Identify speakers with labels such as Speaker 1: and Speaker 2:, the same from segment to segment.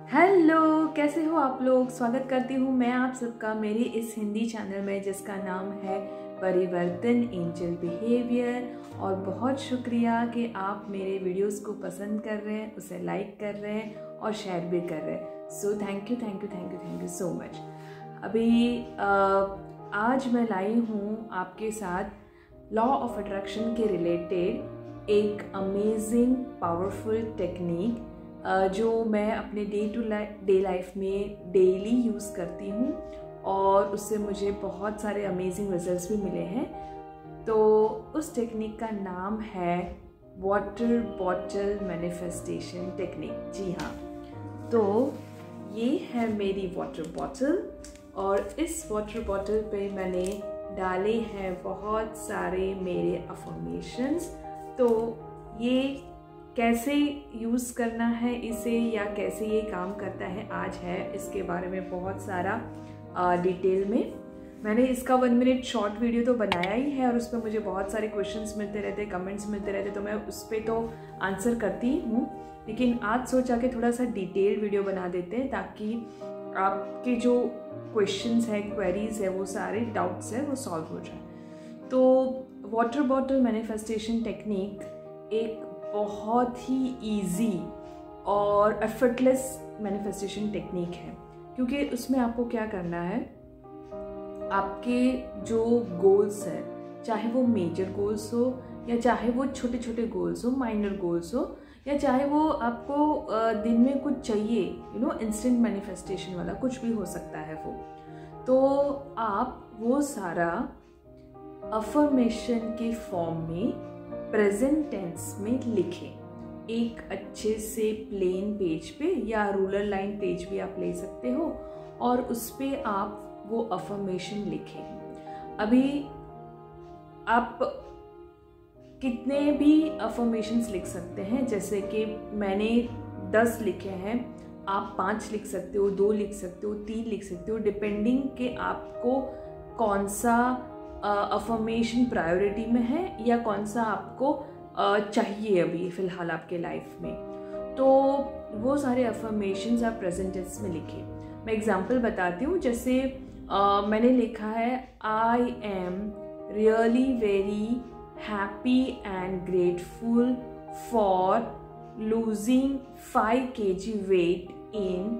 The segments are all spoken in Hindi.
Speaker 1: हेलो, कैसे हो आप लोग। स्वागत करती हूँ मैं आप सबका मेरे इस हिंदी चैनल में जिसका नाम है परिवर्तन एंजल बिहेवियर। और बहुत शुक्रिया कि आप मेरे वीडियोस को पसंद कर रहे हैं, उसे लाइक कर रहे हैं और शेयर भी कर रहे हैं। सो थैंक यू सो मच। अभी आज मैं लाई हूँ आपके साथ लॉ ऑफ अट्रैक्शन के रिलेटेड एक अमेजिंग पावरफुल टेक्निक जो मैं अपने डे लाइफ में डेली यूज़ करती हूँ और उससे मुझे बहुत सारे अमेजिंग रिजल्ट्स भी मिले हैं। तो उस टेक्निक का नाम है वाटर बॉटल मैनिफेस्टेशन टेक्निक। जी हाँ, तो ये है मेरी वाटर बॉटल और इस वाटर बॉटल पे मैंने डाले हैं बहुत सारे मेरे अफर्मेशंस। तो ये कैसे यूज़ करना है इसे या कैसे ये काम करता है, आज है इसके बारे में बहुत सारा डिटेल में। मैंने इसका 1 मिनट शॉर्ट वीडियो तो बनाया ही है और उस पर मुझे बहुत सारे क्वेश्चंस मिलते रहते, कमेंट्स मिलते रहते, तो मैं उस पर तो आंसर करती हूँ। लेकिन आज सोचा कि थोड़ा सा डिटेल वीडियो बना देते हैं ताकि आपके जो क्वेश्चंस हैं, क्वेरीज है, वो सारे डाउट्स है वो सॉल्व हो जाए। तो वाटर बॉटल मैनिफेस्टेशन टेक्निक एक बहुत ही इजी और एफर्टलेस मैनिफेस्टेशन टेक्निक है, क्योंकि उसमें आपको क्या करना है, आपके जो गोल्स है, चाहे वो मेजर गोल्स हो या चाहे वो छोटे छोटे गोल्स हो, माइनर गोल्स हो, या चाहे वो आपको दिन में कुछ चाहिए, इंस्टेंट मैनिफेस्टेशन वाला कुछ भी हो सकता है वो, तो आप वो सारा अफर्मेशन के फॉर्म में प्रेजेंट टेंस में लिखें। एक अच्छे से प्लेन पेज पे या रूलर लाइन पेज भी आप ले सकते हो और उस पे आप वो अफर्मेशन लिखें। अभी आप कितने भी अफर्मेशंस लिख सकते हैं, जैसे कि मैंने 10 लिखे हैं, आप 5 लिख सकते हो, 2 लिख सकते हो, 3 लिख सकते हो, डिपेंडिंग कि आपको कौन सा अफर्मेशन प्रायोरिटी में है या कौन सा आपको चाहिए अभी फ़िलहाल आपके लाइफ में। तो वो सारे अफर्मेशंस आप प्रेजेंट टेंस में लिखें। मैं एग्जांपल बताती हूँ, जैसे मैंने लिखा है I am really very happy and grateful for losing 5 kg weight in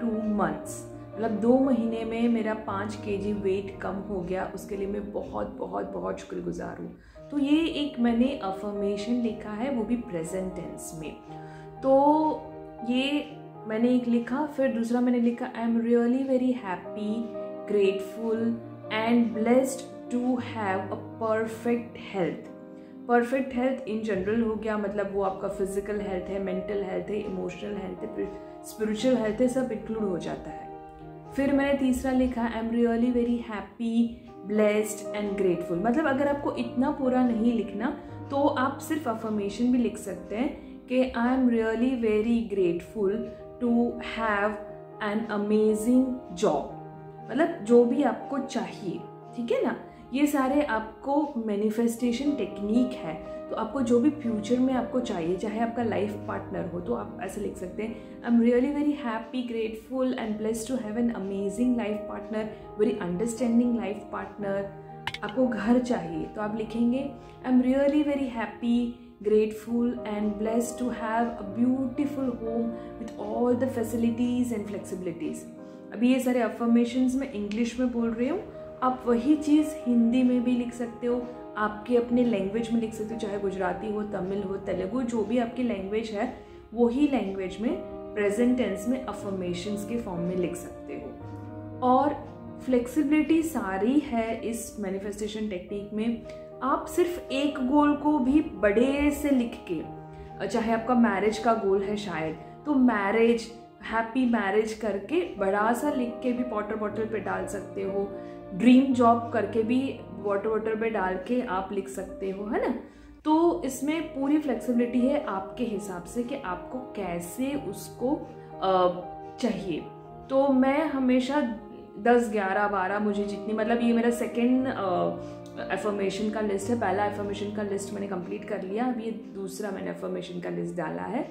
Speaker 1: 2 months। मतलब 2 महीने में मेरा 5 kg वेट कम हो गया, उसके लिए मैं बहुत बहुत बहुत शुक्रगुजार हूँ। तो ये एक मैंने अफर्मेशन लिखा है, वो भी प्रेजेंट टेंस में। तो ये मैंने एक लिखा, फिर दूसरा मैंने लिखा I am really very happy, grateful and blessed to have a perfect health. Perfect health in general हो गया, मतलब वो आपका फिजिकल हेल्थ है, मेंटल हेल्थ है, इमोशनल हेल्थ है, स्पिरिचुअल हेल्थ है, सब इंक्लूड हो जाता है। फिर मैंने तीसरा लिखा I am really very happy, blessed and grateful. मतलब अगर आपको इतना पूरा नहीं लिखना तो आप सिर्फ अफर्मेशन भी लिख सकते हैं कि I am really very grateful to have an amazing job. मतलब जो भी आपको चाहिए, ठीक है ना। ये सारे आपको मैनिफेस्टेशन टेक्निक है, तो आपको जो भी फ्यूचर में आपको चाहिए, चाहे आपका लाइफ पार्टनर हो, तो आप ऐसे लिख सकते हैं I am really very happy, grateful and blessed to have an amazing life partner, very understanding life partner. आपको घर चाहिए तो आप लिखेंगे I am really very happy, grateful and blessed to have a beautiful home with all the facilities and flexibilities. अभी ये सारे अफर्मेशंस मैं इंग्लिश में बोल रही हूँ, आप वही चीज़ हिंदी में भी लिख सकते हो, आपके अपने लैंग्वेज में लिख सकते हो, चाहे गुजराती हो, तमिल हो, तेलुगु, जो भी आपकी लैंग्वेज है वही लैंग्वेज में प्रेजेंट टेंस में अफर्मेशंस के फॉर्म में लिख सकते हो। और फ्लेक्सिबिलिटी सारी है इस मैनिफेस्टेशन टेक्निक में। आप सिर्फ एक गोल को भी बड़े से लिख के, चाहे आपका मैरिज का गोल है शायद, तो मैरिज, हैप्पी मैरिज करके बड़ा सा लिख के भी वाटर बॉटल पे डाल सकते हो। ड्रीम जॉब करके भी वाटर बॉटल पे डाल के आप लिख सकते हो, है ना। तो इसमें पूरी फ्लेक्सिबिलिटी है आपके हिसाब से कि आपको कैसे उसको चाहिए। तो मैं हमेशा 10, 11, 12 मुझे जितनी, मतलब ये मेरा सेकेंड अफर्मेशन का लिस्ट है। पहला अफर्मेशन का लिस्ट मैंने कंप्लीट कर लिया, अब ये दूसरा मैंने अफर्मेशन का लिस्ट डाला है।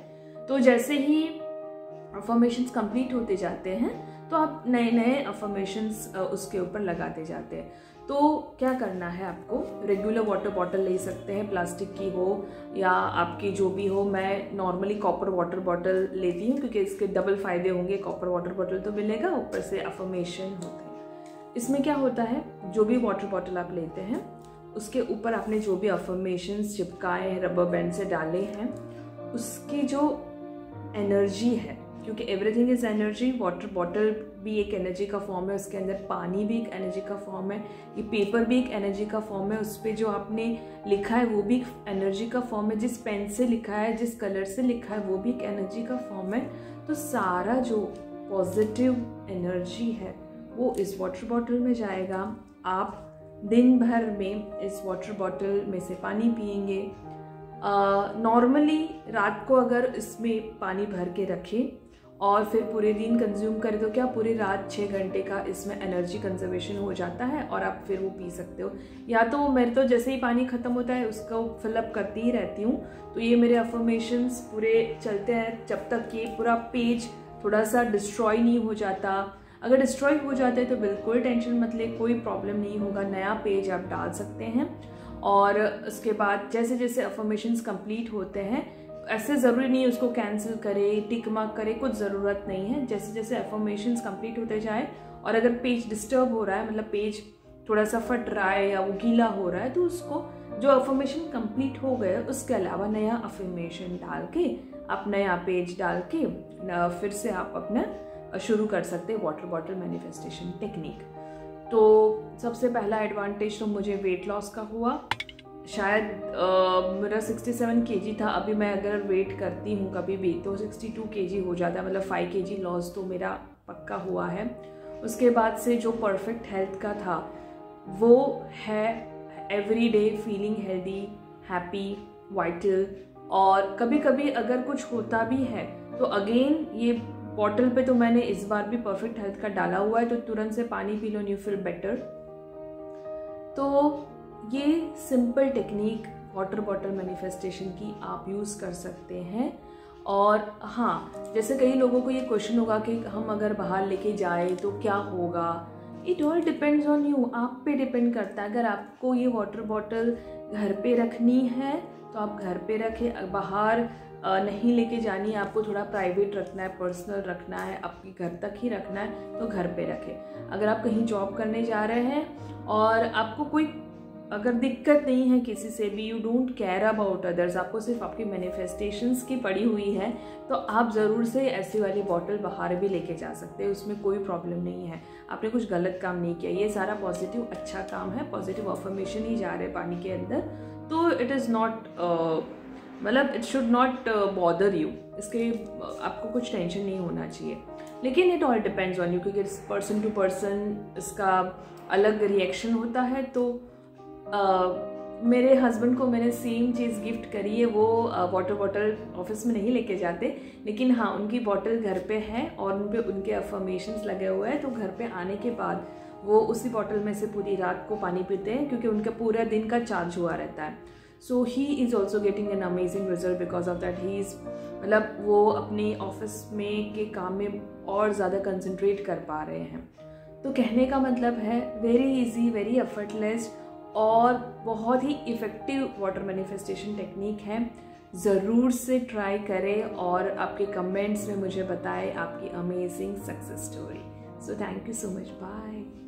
Speaker 1: तो जैसे ही अफर्मेशंस कंप्लीट होते जाते हैं तो आप नए नए अफर्मेशंस उसके ऊपर लगाते जाते हैं। तो क्या करना है, आपको रेगुलर वाटर बॉटल ले सकते हैं, प्लास्टिक की हो या आपकी जो भी हो। मैं नॉर्मली कॉपर वाटर बॉटल लेती हूँ क्योंकि इसके डबल फ़ायदे होंगे, कॉपर वाटर बॉटल तो मिलेगा, ऊपर से अफर्मेशन होते हैं। इसमें क्या होता है, जो भी वाटर बॉटल आप लेते हैं उसके ऊपर आपने जो भी अफर्मेशंस चिपकाए हैं, रबर बैंड से डाले हैं, उसकी जो एनर्जी है, क्योंकि everything is energy, water bottle भी एक एनर्जी का फॉर्म है, उसके अंदर पानी भी एक एनर्जी का फॉर्म है, ये पेपर भी एक एनर्जी का फॉर्म है, उस पर जो आपने लिखा है वो भी एक एनर्जी का फॉर्म है, जिस पेन से लिखा है, जिस कलर से लिखा है वो भी एक एनर्जी का फॉर्म है। तो सारा जो पॉजिटिव एनर्जी है वो इस वाटर बॉटल में जाएगा। आप दिन भर में इस वाटर बॉटल में से पानी पिएंगे। नॉर्मली रात को अगर इसमें पानी भर के रखें और फिर पूरे दिन कंज्यूम करें तो क्या पूरी रात 6 घंटे का इसमें एनर्जी कंजर्वेशन हो जाता है और आप फिर वो पी सकते हो। या तो मेरे तो जैसे ही पानी ख़त्म होता है उसको फिलअप करती ही रहती हूँ, तो ये मेरे अफर्मेशंस पूरे चलते हैं जब तक ये पूरा पेज थोड़ा सा डिस्ट्रॉय नहीं हो जाता। अगर डिस्ट्रॉय हो जाता है तो बिल्कुल टेंशन मत ले, कोई प्रॉब्लम नहीं होगा, नया पेज आप डाल सकते हैं। और उसके बाद जैसे जैसे अफर्मेशंस कंप्लीट होते हैं, ऐसे ज़रूरी नहीं है उसको कैंसिल करे, टिक मार्क करे, कुछ ज़रूरत नहीं है। जैसे जैसे अफर्मेशंस कंप्लीट होते जाए और अगर पेज डिस्टर्ब हो रहा है, मतलब पेज थोड़ा सा फट रहा है या वो गीला हो रहा है, तो उसको जो अफर्मेशन कंप्लीट हो गए उसके अलावा नया अफर्मेशन डाल के, आप नया पेज डाल के फिर से आप अपना शुरू कर सकते हैं वाटर बॉटल मैनिफेस्टेशन टेक्निक। तो सबसे पहला एडवांटेज तो मुझे वेट लॉस का हुआ। शायद मेरा 67 kg था, अभी मैं अगर वेट करती हूँ कभी भी तो 62 kg हो जाता है, मतलब 5 kg लॉस तो मेरा पक्का हुआ है। उसके बाद से जो परफेक्ट हेल्थ का था वो है every day feeling healthy, happy, vital. और कभी कभी अगर कुछ होता भी है तो अगेन ये बॉटल पे तो मैंने इस बार भी परफेक्ट हेल्थ का डाला हुआ है, तो तुरंत से पानी P low, new feel better. तो ये simple technique water bottle manifestation की आप यूज़ कर सकते हैं। और हाँ, जैसे कई लोगों को ये क्वेश्चन होगा कि हम अगर बाहर लेके जाए तो क्या होगा। It all depends on you, आप पे डिपेंड करता है। अगर आपको ये वाटर बॉटल घर पे रखनी है तो आप घर पे रखें, बाहर नहीं लेके जानी, आपको थोड़ा प्राइवेट रखना है, पर्सनल रखना है, आपके घर तक ही रखना है तो घर पे रखें। अगर आप कहीं जॉब करने जा रहे हैं और आपको कोई अगर दिक्कत नहीं है किसी से भी, you don't care about others, आपको सिर्फ आपकी मैनिफेस्टेशंस की पड़ी हुई है, तो आप ज़रूर से ऐसी वाली बॉटल बाहर भी लेके जा सकते हैं, उसमें कोई प्रॉब्लम नहीं है। आपने कुछ गलत काम नहीं किया, ये सारा पॉजिटिव अच्छा काम है, पॉजिटिव अफर्मेशन ही जा रहे पानी के अंदर। तो इट इज़ नॉट मतलब it should not bother you, इसके आपको कुछ टेंशन नहीं होना चाहिए। लेकिन it all depends on you, क्योंकि पर्सन टू पर्सन इसका अलग रिएक्शन होता है। तो मेरे हस्बैंड को मैंने सेम चीज़ गिफ्ट करी है, वो वाटर बॉटल ऑफिस में नहीं लेके जाते, लेकिन हाँ उनकी बॉटल घर पे है और उन पे उनके अफर्मेशंस लगे हुए हैं। तो घर पे आने के बाद वो उसी बॉटल में से पूरी रात को पानी पीते हैं, क्योंकि उनका पूरा दिन का चार्ज हुआ रहता है। So he is also getting an amazing result because of that. He is मतलब वो अपने ऑफिस में के काम में और ज़्यादा कंसंट्रेट कर पा रहे हैं। तो कहने का मतलब है वेरी इजी, वेरी एफर्टलेस और बहुत ही इफ़ेक्टिव वाटर मैनिफेस्टेशन टेक्निक है। ज़रूर से ट्राई करें और आपके कमेंट्स में मुझे बताएं आपकी amazing success story. So thank you so much, bye.